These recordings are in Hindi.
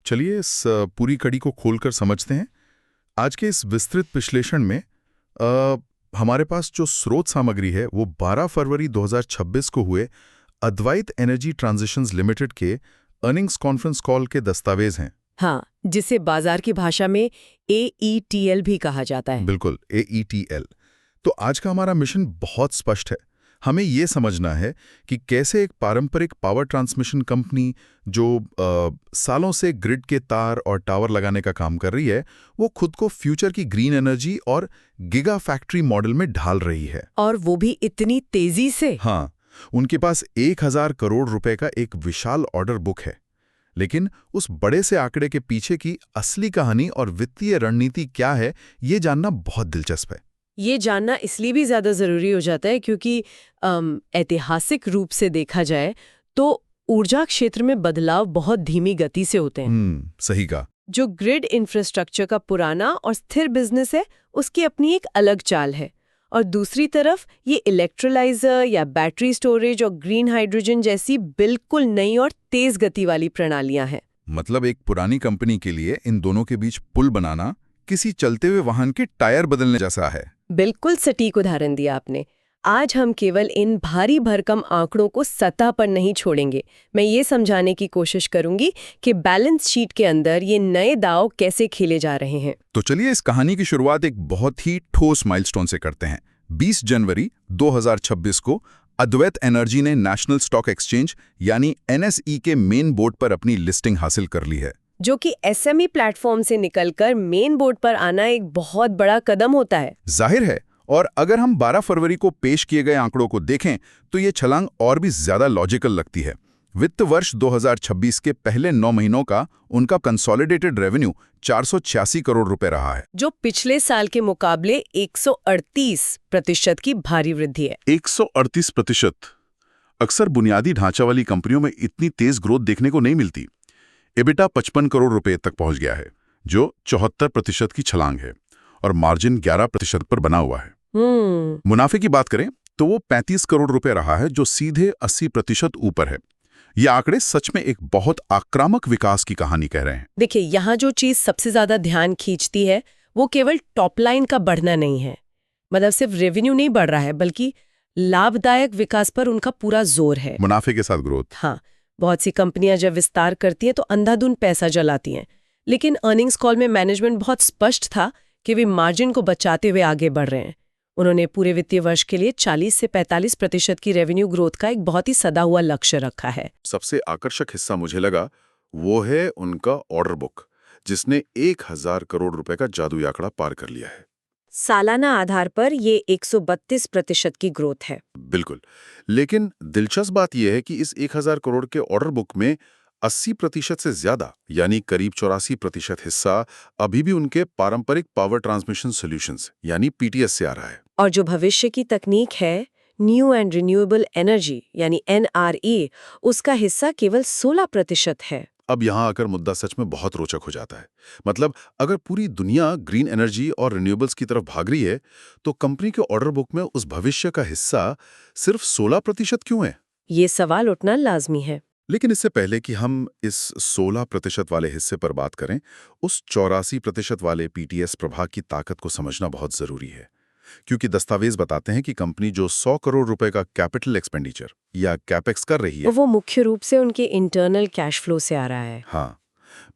चलिए इस पूरी कड़ी को खोलकर समझते हैं। आज के इस विस्तृत विश्लेषण में हमारे पास जो स्रोत सामग्री है वो 12 फरवरी 2026 को हुए अद्वैत एनर्जी ट्रांजिशंस लिमिटेड के अर्निंग्स कॉन्फ्रेंस कॉल के दस्तावेज हैं। हाँ, जिसे बाजार की भाषा में AETL भी कहा जाता है। बिल्कुल, AETL। तो आज का हमारा मिशन बहुत स्पष्ट है। हमें ये समझना है कि कैसे एक पारंपरिक पावर ट्रांसमिशन कंपनी जो सालों से ग्रिड के तार और टावर लगाने का काम कर रही है, वो खुद को फ्यूचर की ग्रीन एनर्जी और गिगा फैक्ट्री मॉडल में ढाल रही है। और वो भी इतनी तेजी से। हाँ, उनके पास 1000 करोड़ रुपए का एक विशाल ऑर्डर बुक है। लेकिन उस बड़े से आंकड़े के पीछे की असली कहानी और वित्तीय रणनीति क्या है, ये जानना बहुत दिलचस्प है। ये जानना इसलिए भी ज्यादा जरूरी हो जाता है क्योंकि ऐतिहासिक रूप से देखा जाए तो ऊर्जा क्षेत्र में बदलाव बहुत धीमी गति से होते हैं। सही कहा। जो ग्रिड इंफ्रास्ट्रक्चर का पुराना और स्थिर बिजनेस है, उसकी अपनी एक अलग चाल है। और दूसरी तरफ ये इलेक्ट्रोलाइजर या बैटरी स्टोरेज और ग्रीन हाइड्रोजन जैसी बिल्कुल नई और तेज गति वाली प्रणालियां हैं। मतलब एक पुरानी कंपनी के लिए इन दोनों के बीच पुल बनाना किसी चलते हुए वाहन के टायर बदलने जैसा है। बिल्कुल सटीक उदाहरण दिया आपने। आज हम केवल इन भारी भरकम आंकड़ों को सतह पर नहीं छोड़ेंगे। मैं ये समझाने की कोशिश करूंगी कि बैलेंस शीट के अंदर ये नए दांव कैसे खेले जा रहे हैं। तो चलिए इस कहानी की शुरुआत एक बहुत ही ठोस माइलस्टोन से करते हैं। 20 जनवरी 2026 को अद्वैत एनर्जी ने नेशनल स्टॉक एक्सचेंज यानी NSE के मेन बोर्ड पर अपनी लिस्टिंग हासिल कर ली है, जो कि SME प्लेटफॉर्म से निकलकर मेन बोर्ड पर आना एक बहुत बड़ा कदम होता है। जाहिर है। और अगर हम 12 फरवरी को पेश किए गए आंकड़ों को देखें तो ये छलांग और भी ज्यादा लॉजिकल लगती है। वित्त वर्ष 2026 के पहले 9 महीनों का उनका कंसोलिडेटेड रेवेन्यू 486 करोड़ रुपए रहा है, जो पिछले साल के मुकाबले 138% की भारी वृद्धि है। 138%। अक्सर बुनियादी ढांचा वाली कंपनियों में इतनी तेज ग्रोथ देखने को नहीं मिलती। एबिटा 55 करोड़ रुपए तक पहुंच गया है, जो 74% की छलांग है, और मार्जिन 11% पर बना हुआ है। मुनाफे की बात करें तो वो 35 करोड़ रुपए रहा है, जो सीधे 80% ऊपर है। ये आंकड़े सच में एक बहुत आक्रामक विकास की कहानी कह रहे हैं। देखिए, यहाँ जो चीज सबसे ज्यादा ध्यान खींचती है वो केवल टॉप लाइन का बढ़ना नहीं है। मतलब सिर्फ रेवेन्यू नहीं बढ़ रहा है, बल्कि लाभदायक विकास पर उनका पूरा जोर है। मुनाफे के साथ ग्रोथ। हाँ, बहुत सी कंपनियां जब विस्तार करती हैं तो अंधाधुंध पैसा जलाती हैं, लेकिन अर्निंग्स कॉल में मैनेजमेंट बहुत स्पष्ट था कि वे मार्जिन को बचाते हुए आगे बढ़ रहे हैं। उन्होंने पूरे वित्तीय वर्ष के लिए 40 से 45% की रेवेन्यू ग्रोथ का एक बहुत ही सदा हुआ लक्ष्य रखा है। सबसे आकर्षक हिस्सा मुझे लगा वो है उनका ऑर्डर बुक, जिसने 1000 करोड़ रुपए का जादुई आंकड़ा पार कर लिया है। सालाना आधार पर ये 132% की ग्रोथ है। बिल्कुल, लेकिन दिलचस्प बात यह है कि इस 1000 करोड़ के ऑर्डर बुक में 80% से ज्यादा यानी करीब 84% हिस्सा अभी भी उनके पारंपरिक पावर ट्रांसमिशन सॉल्यूशंस यानी PTS से आ रहा है। और जो भविष्य की तकनीक है, न्यू एंड रिन्यूएबल एनर्जी यानी NRE, उसका हिस्सा केवल 16% है। अब यहाँ आकर मुद्दा सच में बहुत रोचक हो जाता है। मतलब अगर पूरी दुनिया ग्रीन एनर्जी और रिन्यूएबल्स की तरफ भाग रही है, तो कंपनी के ऑर्डर बुक में उस भविष्य का हिस्सा सिर्फ 16% क्यों है? ये सवाल उठना लाजमी है। लेकिन इससे पहले कि हम इस 16% वाले हिस्से पर बात करें, उस 84% वाले PTS प्रभाग की ताकत को समझना बहुत जरूरी है। क्योंकि दस्तावेज बताते हैं कि कंपनी जो 100 करोड़ रुपए का कैपिटल एक्सपेंडिचर या कैपेक्स कर रही है, वो मुख्य रूप से उनके इंटरनल कैश फ्लो से आ रहा है। हाँ,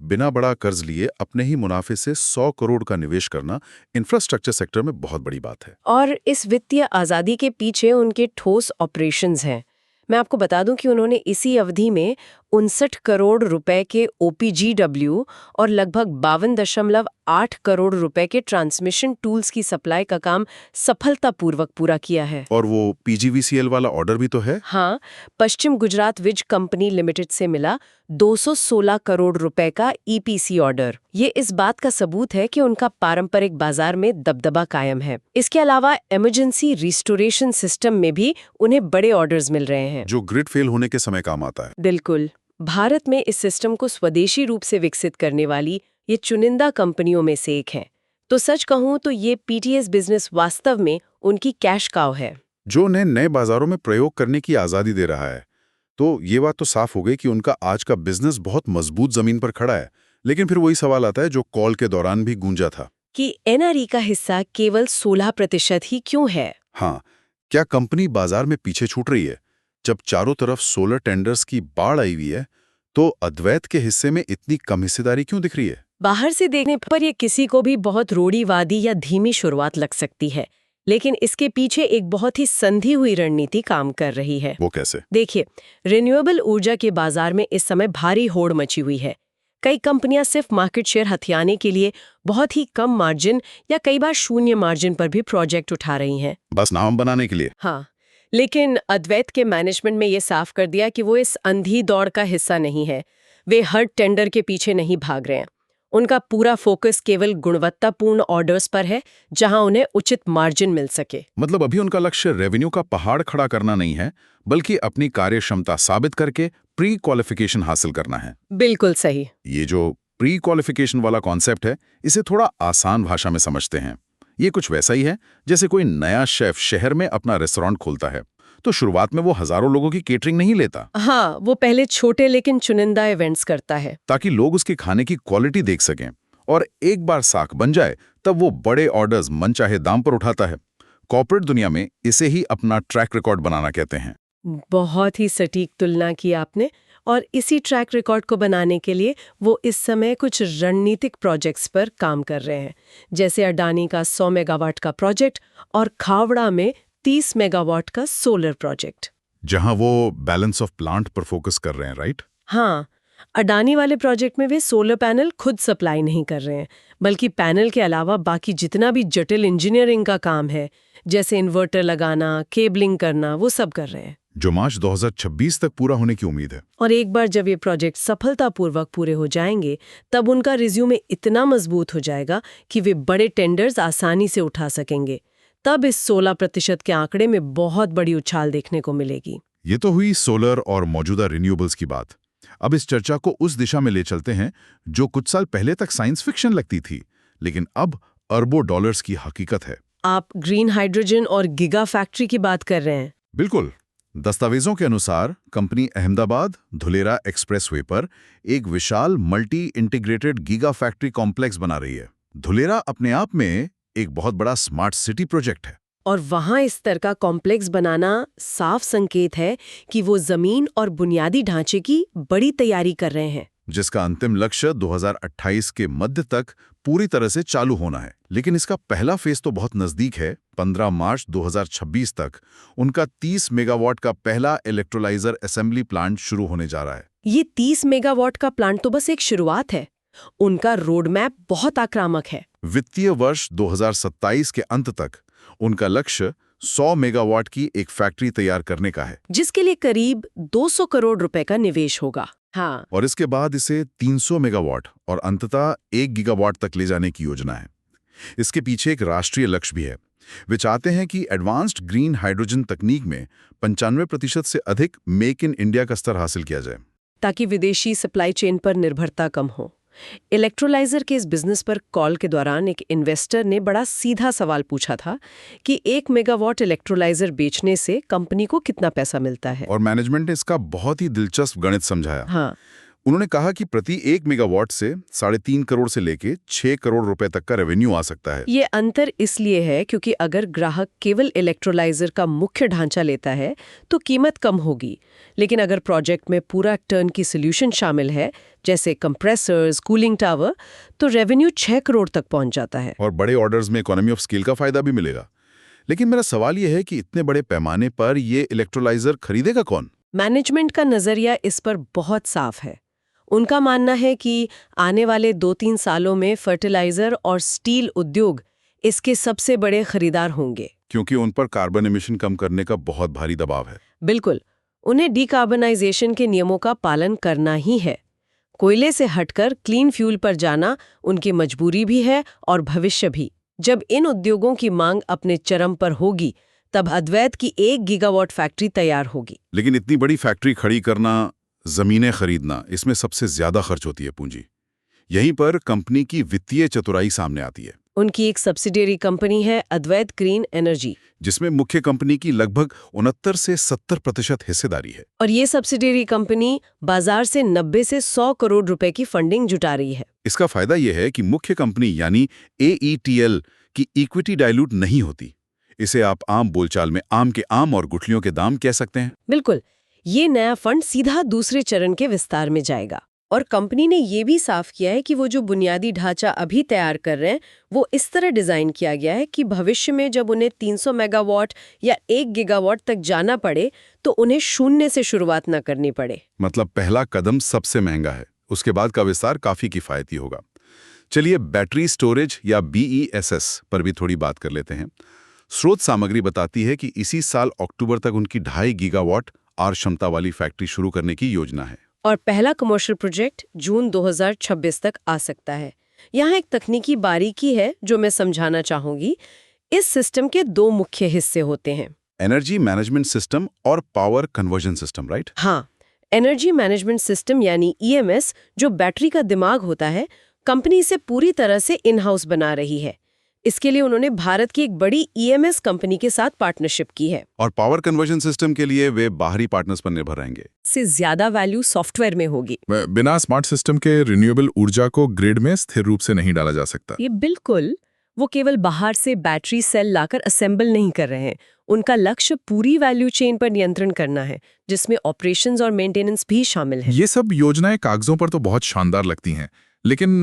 बिना बड़ा कर्ज लिए अपने ही मुनाफे से 100 करोड़ का निवेश करना इंफ्रास्ट्रक्चर सेक्टर में बहुत बड़ी बात है। और इस वित्तीय आजादी के पीछे उनके ठोस ऑपरेशंस हैं। मैं आपको बता दूं कि उन्होंने इसी अवधि में 59 करोड़ रुपए के OPGW और लगभग 52.8 करोड़ रुपए के ट्रांसमिशन टूल्स की सप्लाई का काम सफलतापूर्वक पूरा किया है। और वो PGVCL वाला ऑर्डर भी तो है। हाँ, पश्चिम गुजरात विज कंपनी लिमिटेड से मिला 216 करोड़ रुपए का EPC ऑर्डर। ये इस बात का सबूत है कि उनका पारंपरिक बाजार में दबदबा कायम है। इसके अलावा इमरजेंसी रिस्टोरेशन सिस्टम में भी उन्हें बड़े ऑर्डर्स मिल रहे हैं, जो ग्रिड फेल होने के समय काम आता है। बिल्कुल। भारत में इस सिस्टम को स्वदेशी रूप से विकसित करने वाली ये चुनिंदा कंपनियों में से एक है। तो सच कहूं तो ये PTS बिजनेस वास्तव में उनकी कैश काउ है, जो उन्हें नए बाजारों में प्रयोग करने की आजादी दे रहा है। तो ये बात तो साफ हो गई कि उनका आज का बिजनेस बहुत मजबूत जमीन पर खड़ा है, लेकिन फिर वही सवाल आता है जो कॉल के दौरान भी गूंजा था। कि एनआरई का हिस्सा केवल 16% ही क्यों है? हाँ, क्या कंपनी बाजार में पीछे छूट रही है? जब चारों तरफ सोलर टेंडर्स की बाढ़ आई हुई है, तो अद्वैत के हिस्से में इतनी कम हिस्सेदारी क्यों दिख रही है? बाहर से देखने पर यह किसी को भी बहुत रूढ़िवादी या धीमी शुरुआत लग सकती है, लेकिन इसके पीछे एक बहुत ही संधी हुई रणनीति काम कर रही है। वो कैसे? देखिए, रिन्यूएबल ऊर्जा के बाजार में इस समय भारी होड़ मची हुई है। कई कंपनियां सिर्फ मार्केट शेयर हथियाने के लिए बहुत ही कम मार्जिन या कई बार शून्य मार्जिन पर भी प्रोजेक्ट उठा रही हैं। बस नाम बनाने के लिए? हाँ, लेकिन अद्वैत के मैनेजमेंट में ये साफ कर दिया कि वो इस अंधी दौड़ का हिस्सा नहीं है। वे हर टेंडर के पीछे नहीं भाग रहे हैं। उनका पूरा फोकस केवल गुणवत्तापूर्ण ऑर्डर्स पर है, जहां उन्हें उचित मार्जिन मिल सके। मतलब अभी उनका लक्ष्य रेवेन्यू का पहाड़ खड़ा करना नहीं है, बल्कि अपनी कार्यक्षमता साबित करके प्री क्वालिफिकेशन हासिल करना है। बिल्कुल सही। ये जो प्री क्वालिफिकेशन वाला कॉन्सेप्ट है, इसे थोड़ा आसान भाषा में समझते हैं। ये कुछ वैसा ही है जैसे कोई नया शेफ शहर में अपना रेस्टोरेंट खोलता है, तो शुरुआत में वो हजारों लोगों की केटरिंग नहीं लेता। हाँ, वो पहले छोटे लेकिन चुनिंदा इवेंट्स करता है, ताकि लोग उसके खाने की क्वालिटी देख सकें, और एक बार साख बन जाए तब वो बड़े ऑर्डर्स मनचाहे दाम पर उठाता है। कॉर्पोरेट दुनिया में इसे ही अपना ट्रैक रिकॉर्ड बनाना कहते हैं। बहुत ही सटीक तुलना की आपने। और इसी ट्रैक रिकॉर्ड को बनाने के लिए वो इस समय कुछ रणनीतिक प्रोजेक्ट्स पर काम कर रहे हैं, जैसे अडानी का 100 मेगावाट का प्रोजेक्ट और खावड़ा में 30 मेगावाट का सोलर प्रोजेक्ट, जहां वो बैलेंस ऑफ प्लांट पर फोकस कर रहे हैं, राइट? हाँ, अडानी वाले प्रोजेक्ट में वे सोलर पैनल खुद सप्लाई नहीं कर रहे हैं, बल्कि पैनल के अलावा बाकी जितना भी जटिल इंजीनियरिंग का काम है, जैसे इन्वर्टर लगाना, केबलिंग करना, वो सब कर रहे हैं, जो मार्च 2026 तक पूरा होने की उम्मीद है। और एक बार जब ये प्रोजेक्ट सफलतापूर्वक पूरे हो जाएंगे, तब उनका रिज्यूमे इतना मजबूत हो जाएगा कि वे बड़े टेंडर्स आसानी से उठा सकेंगे। तब इस 16% के आंकड़े में बहुत बड़ी उछाल देखने को मिलेगी। ये तो हुई सोलर और मौजूदा रिन्यूएबल्स की बात। अब इस चर्चा को उस दिशा में ले चलते हैं जो कुछ साल पहले तक साइंस फिक्शन लगती थी, लेकिन अब अरबों डॉलर्स की हकीकत है। आप ग्रीन हाइड्रोजन और गीगा फैक्ट्री की बात कर रहे हैं? बिल्कुल। दस्तावेजों के अनुसार कंपनी अहमदाबाद धुलेरा एक्सप्रेसवे पर एक विशाल multi integrated giga factory complex बना रही है। धुलेरा अपने आप में एक बहुत बड़ा स्मार्ट सिटी प्रोजेक्ट है, और वहां इस तरह का कॉम्प्लेक्स बनाना साफ संकेत है कि वो जमीन और बुनियादी ढांचे की बड़ी तैयारी कर रहे हैं, जिसका अंतिम लक्ष्य 2028 के मध्य तक पूरी तरह से चालू होना है। लेकिन इसका पहला फेज तो बहुत नजदीक है। 15 मार्च 2026 तक उनका 30 मेगावाट का पहला इलेक्ट्रोलाइजर असेंबली प्लांट शुरू होने जा रहा है। ये 30 मेगावाट का प्लांट तो बस एक शुरुआत है। उनका रोड मैप बहुत आक्रामक है। वित्तीय वर्ष 2027 के अंत तक उनका लक्ष्य 100 मेगावाट की एक फैक्ट्री तैयार करने का है, जिसके लिए करीब 200 करोड़ रुपए का निवेश होगा। हाँ, और इसके बाद इसे 300 मेगावाट और अंततः 1 गीगावाट तक ले जाने की योजना है। इसके पीछे एक राष्ट्रीय लक्ष्य भी है। वे चाहते हैं कि एडवांस्ड ग्रीन हाइड्रोजन तकनीक में 95% से अधिक मेक इन इंडिया का स्तर हासिल किया जाए, ताकि विदेशी सप्लाई चेन पर निर्भरता कम हो। इलेक्ट्रोलाइजर के इस बिजनेस पर कॉल के दौरान एक इन्वेस्टर ने बड़ा सीधा सवाल पूछा था कि 1 मेगावाट इलेक्ट्रोलाइजर बेचने से कंपनी को कितना पैसा मिलता है। और मैनेजमेंट ने इसका बहुत ही दिलचस्प गणित समझाया। हाँ, उन्होंने कहा कि प्रति 1 मेगावाट से 3.5 करोड़ से लेके 6 करोड़ रुपए तक का रेवेन्यू आ सकता है। ये अंतर इसलिए है क्योंकि अगर ग्राहक केवल इलेक्ट्रोलाइजर का मुख्य ढांचा लेता है तो कीमत कम होगी, लेकिन अगर प्रोजेक्ट में पूरा टर्न की सोल्यूशन शामिल है, जैसे कंप्रेसर्स, कूलिंग टावर, तो रेवेन्यू 6 करोड़ तक पहुंच जाता है। और बड़े ऑर्डर्स में इकोनॉमी ऑफ स्केल का फायदा भी मिलेगा। लेकिन मेरा सवाल यह है कि इतने बड़े पैमाने पर ये इलेक्ट्रोलाइजर खरीदेगा कौन? मैनेजमेंट का नजरिया इस पर बहुत साफ है। उनका मानना है कि आने वाले 2-3 सालों में फर्टिलाइजर और स्टील उद्योग इसके सबसे बड़े खरीदार होंगे, क्योंकि उन पर कार्बन एमिशन कम करने का बहुत भारी दबाव है। बिल्कुल, उन्हें डिकार्बनाइजेशन के नियमों का पालन करना ही है। कोयले से हटकर क्लीन फ्यूल पर जाना उनकी मजबूरी भी है और भविष्य भी। जब इन उद्योगों की मांग अपने चरम पर होगी, तब अद्वैत की 1 गीगावाट फैक्ट्री तैयार होगी। लेकिन इतनी बड़ी फैक्ट्री खड़ी करना, जमीनें खरीदना, इसमें सबसे ज्यादा खर्च होती है पूंजी। यहीं पर कंपनी की वित्तीय चतुराई सामने आती है। उनकी एक सब्सिडियरी कंपनी है अद्वैत ग्रीन एनर्जी, जिसमें मुख्य कंपनी की लगभग 69 से 70% हिस्सेदारी है। और ये सब्सिडियरी कंपनी बाजार से 90 से 100 करोड़ रुपए की फंडिंग जुटा रही है। इसका फायदा यह है कि मुख्य कंपनी यानी AETL की इक्विटी डाइल्यूट नहीं होती। इसे आप आम बोलचाल में आम के आम और गुठलियों के दाम कह सकते हैं। बिल्कुल, ये नया फंड सीधा दूसरे चरण के विस्तार में जाएगा। और कंपनी ने ये भी साफ किया है कि वो जो बुनियादी ढांचा अभी तैयार कर रहे हैं वो इस तरह डिजाइन किया गया है कि भविष्य में जब उन्हें 300 मेगावाट या 1 गीगावाट तक जाना पड़े तो उन्हें शून्य से शुरुआत न करनी पड़े। मतलब पहला कदम सबसे महंगा है, उसके बाद का विस्तार काफी किफायती होगा। चलिए बैटरी स्टोरेज या BESS पर भी थोड़ी बात कर लेते हैं। स्रोत सामग्री बताती है कि इसी साल अक्टूबर तक उनकी 2.5 गीगावाट आर क्षमता वाली फैक्ट्री शुरू करने की योजना है। और पहला कमर्शियल प्रोजेक्ट जून 2026 तक आ सकता है। यहाँ एक तकनीकी बारीकी है जो मैं समझाना चाहूंगी। इस सिस्टम के 2 मुख्य हिस्से होते हैं, एनर्जी मैनेजमेंट सिस्टम और पावर कन्वर्जन सिस्टम, राइट? हाँ, एनर्जी मैनेजमेंट सिस्टम यानी EMS जो बैटरी का दिमाग होता है, कंपनी इसे पूरी तरह से इन हाउस बना रही है। इसके लिए उन्होंने भारत की एक बड़ी EMS कंपनी के साथ पार्टनरशिप की है। और पावर कन्वर्जन सिस्टम के लिए वे बाहरी पार्टनर्स पर निर्भर रहेंगे। से ज्यादा वैल्यू सॉफ्टवेयर में होगी। बिना स्मार्ट सिस्टम के रिन्यूएबल ऊर्जा को ग्रिड में स्थिर रूप से नहीं डाला जा सकता। ये बिल्कुल, वो केवल बाहर से बैटरी सेल लाकर असेंबल नहीं कर रहे हैं। उनका लक्ष्य पूरी वैल्यू चेन पर नियंत्रण करना है, जिसमें ऑपरेशंस और मेंटेनेंस भी शामिल है। ये सब योजनाएं कागजों पर तो बहुत शानदार लगती हैं, लेकिन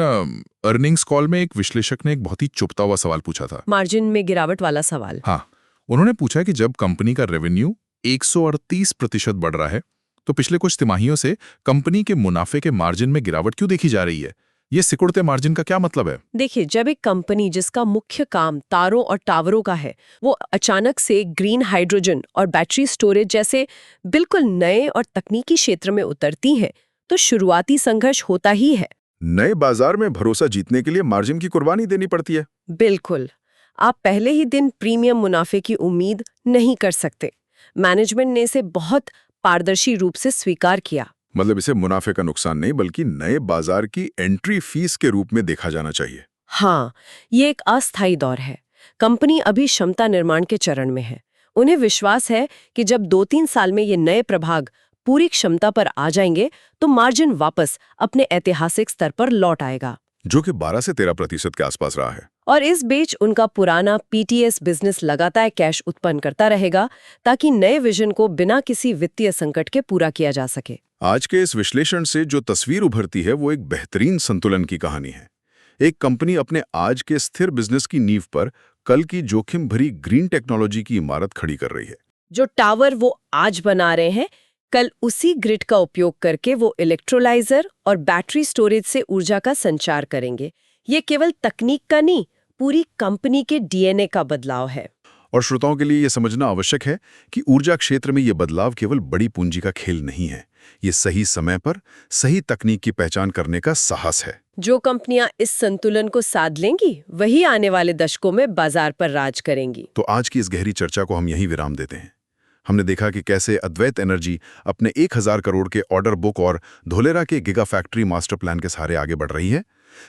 अर्निंग्स कॉल में एक विश्लेषक ने एक बहुत ही चुभता हुआ सवाल पूछा था। मार्जिन में गिरावट वाला सवाल। हाँ, उन्होंने पूछा कि जब कंपनी का रेवेन्यू 138% बढ़ रहा है तो पिछले कुछ तिमाहियों से कंपनी के मुनाफे के मार्जिन में गिरावट क्यों देखी जा रही है? ये सिकुड़ते मार्जिन का क्या मतलब है? देखिए, जब एक कंपनी जिसका मुख्य काम तारों और टावरों का है, वो अचानक से ग्रीन हाइड्रोजन और बैटरी स्टोरेज जैसे बिल्कुल नए और तकनीकी क्षेत्र में उतरती है, तो शुरुआती संघर्ष होता ही है। नए बाजार में भरोसा जीतने के लिए मार्जिन की कुर्बानी देनी पड़ती है। बिल्कुल, आप पहले ही दिन प्रीमियम मुनाफे की उम्मीद नहीं कर सकते। मैनेजमेंट ने इसे बहुत पारदर्शी रूप से स्वीकार किया। मतलब इसे मुनाफे का नुकसान नहीं बल्कि नए बाजार की एंट्री फीस के रूप में देखा जाना चाहिए। हाँ, ये एक अस्थायी दौर है। कंपनी अभी क्षमता निर्माण के चरण में है। उन्हें विश्वास है कि जब 2-3 साल में ये नए प्रभाग पूरी क्षमता पर आ जाएंगे तो मार्जिन वापस अपने ऐतिहासिक स्तर पर लौट आएगा, जो कि 12 से 13% के आसपास रहा है। और इस बीच उनका पुराना PTS बिजनेस लगातार कैश उत्पन्न करता रहेगा ताकि नए विजन को बिना किसी वित्तीय संकट के पूरा किया जा सके। आज के इस विश्लेषण से जो तस्वीर उभरती है वो एक बेहतरीन संतुलन की कहानी है। एक कंपनी अपने आज के स्थिर बिजनेस की नींव पर कल की जोखिम भरी ग्रीन टेक्नोलॉजी की इमारत खड़ी कर रही है। जो टावर वो आज बना रहे हैं, कल उसी ग्रिड का उपयोग करके वो इलेक्ट्रोलाइजर और बैटरी स्टोरेज से ऊर्जा का संचार करेंगे। ये केवल तकनीक का नहीं, पूरी कंपनी के DNA का बदलाव है। और श्रोताओं के लिए यह समझना आवश्यक है कि ऊर्जा क्षेत्र में यह बदलाव केवल बड़ी पूंजी का खेल नहीं है। ये सही समय पर सही तकनीक की पहचान करने का साहस है। जो कंपनियां इस संतुलन को साध लेंगी, वही आने वाले दशकों में बाजार पर राज करेंगी। तो आज की इस गहरी चर्चा को हम यहीं विराम देते हैं। हमने देखा कि कैसे अद्वैत एनर्जी अपने 1000 करोड़ के ऑर्डर बुक और धोलेरा के गिगा फैक्ट्री मास्टर प्लान के सहारे आगे बढ़ रही है।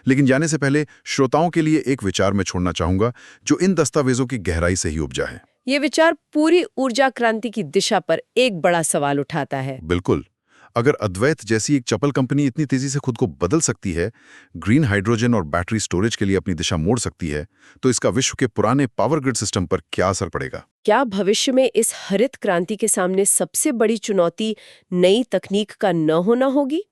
लेकिन जाने से पहले श्रोताओं के लिए एक विचार मैं छोड़ना चाहूंगा जो इन दस्तावेजों की गहराई से ही उपजा है। ये विचार पूरी ऊर्जा क्रांति की दिशा पर एक बड़ा सवाल उठाता है। बिल्कुल, अगर अद्वैत जैसी एक चपल कंपनी इतनी तेजी से खुद को बदल सकती है, ग्रीन हाइड्रोजन और बैटरी स्टोरेज के लिए अपनी दिशा मोड़ सकती है, तो इसका विश्व के पुराने पावर ग्रिड सिस्टम पर क्या असर पड़ेगा? क्या भविष्य में इस हरित क्रांति के सामने सबसे बड़ी चुनौती नई तकनीक का न होना होगी,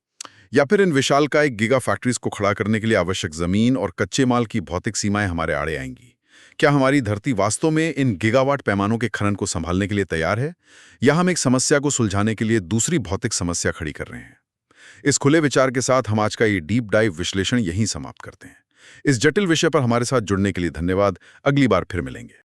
या फिर इन विशालकाय गिगा फैक्ट्रीज को खड़ा करने के लिए आवश्यक जमीन और कच्चे माल की भौतिक सीमाएं हमारे आड़े आएंगी? क्या हमारी धरती वास्तव में इन गीगावाट पैमानों के खनन को संभालने के लिए तैयार है, या हम एक समस्या को सुलझाने के लिए दूसरी भौतिक समस्या खड़ी कर रहे हैं? इस खुले विचार के साथ हम आज का ये डीप डाइव विश्लेषण यहीं समाप्त करते हैं। इस जटिल विषय पर हमारे साथ जुड़ने के लिए धन्यवाद। अगली बार फिर मिलेंगे।